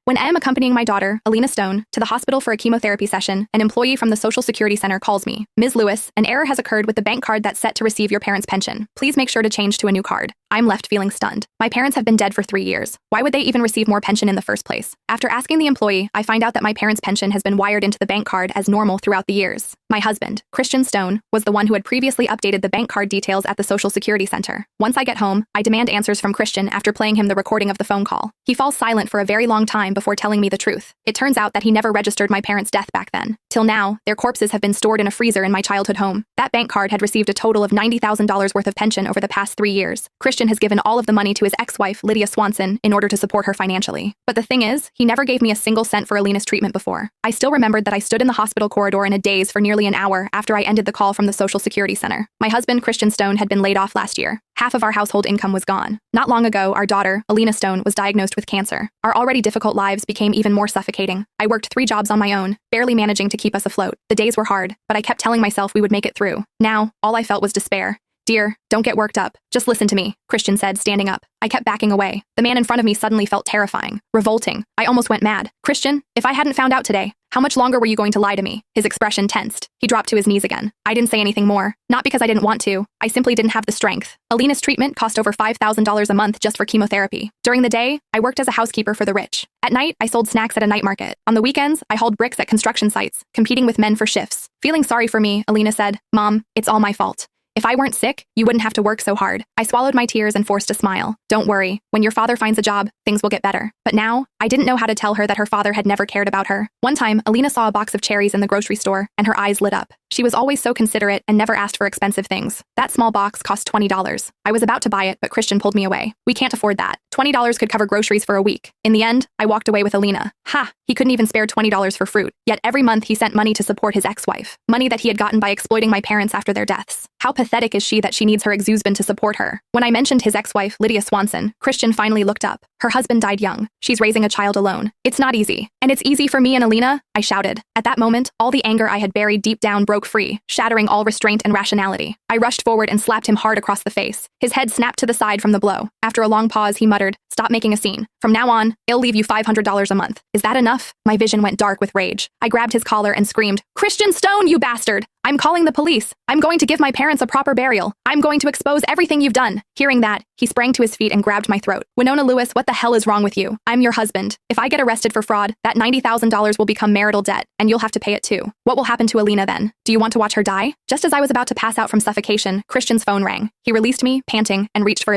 When I am accompanying my daughter, Alina Stone, to the hospital for a chemotherapy session, an employee from the Social Security Center calls me. Ms. Lewis, an error has occurred with the bank card that's set to receive your parents' pension. Please make sure to change to a new card. I'm left feeling stunned. My parents have been dead for 3 years. Why would they even receive more pension in the first place? After asking the employee, I find out that my parents' pension has been wired into the bank card as normal throughout the years. My husband, Christian Stone, was the one who had previously updated the bank card details at the Social Security Center. Once I get home, I demand answers from Christian after playing him the recording of the phone call. He falls silent for a very long time before telling me the truth. It turns out that he never registered my parents' death back then. Till now, their corpses have been stored in a freezer in my childhood home. That bank card had received a total of $90,000 worth of pension over the past 3 years. Christian has given all of the money to his ex-wife, Lydia Swanson, in order to support her financially. But the thing is, he never gave me a single cent for Alina's treatment before. I still remembered that I stood in the hospital corridor in a daze for nearly an hour after I ended the call from the Social Security Center. My husband, Christian Stone, had been laid off last year. Half of our household income was gone. Not long ago, our daughter, Alina Stone, was diagnosed with cancer. Our already difficult lives became even more suffocating. I worked 3 jobs on my own, barely managing to keep us afloat. The days were hard, but I kept telling myself we would make it through. Now, all I felt was despair. "Dear, don't get worked up. Just listen to me," Christian said, standing up. I kept backing away. The man in front of me suddenly felt terrifying, revolting. I almost went mad. "Christian, if I hadn't found out today, how much longer were you going to lie to me?" His expression tensed. He dropped to his knees again. I didn't say anything more. Not because I didn't want to. I simply didn't have the strength. Alina's treatment cost over $5,000 a month just for chemotherapy. During the day, I worked as a housekeeper for the rich. At night, I sold snacks at a night market. On the weekends, I hauled bricks at construction sites, competing with men for shifts. Feeling sorry for me, Alina said, "Mom, it's all my fault. If I weren't sick, you wouldn't have to work so hard." I swallowed my tears and forced a smile. "Don't worry. When your father finds a job, things will get better." But now, I didn't know how to tell her that her father had never cared about her. One time, Alina saw a box of cherries in the grocery store, and her eyes lit up. She was always so considerate and never asked for expensive things. That small box cost $20. I was about to buy it, but Christian pulled me away. "We can't afford that. $20 could cover groceries for a week." In the end, I walked away with Alina. Ha! He couldn't even spare $20 for fruit. Yet every month he sent money to support his ex-wife. Money that he had gotten by exploiting my parents after their deaths. How pathetic is she that she needs her ex-husband to support her? When I mentioned his ex-wife, Lydia Swanson, Christian finally looked up. Her husband died young. She's raising a child alone. "It's not easy. And it's easy for me and Alina," I shouted. At that moment, all the anger I had buried deep down broke free, shattering all restraint and rationality. I rushed forward and slapped him hard across the face. His head snapped to the side from the blow. After a long pause, he muttered, "Stop making a scene. From now on, I'll leave you $500 a month. Is that enough?" My vision went dark with rage. I grabbed his collar and screamed, "Christian Stone, you bastard! I'm calling the police. I'm going to give my parents a proper burial. I'm going to expose everything you've done." Hearing that, he sprang to his feet and grabbed my throat. "Winona Lewis, what the hell is wrong with you? I'm your husband. If I get arrested for fraud, that $90,000 will become marital debt, and you'll have to pay it too. What will happen to Alina then? Do you want to watch her die?" Just as I was about to pass out from suffocation, Christian's phone rang. He released me, panting, and reached for his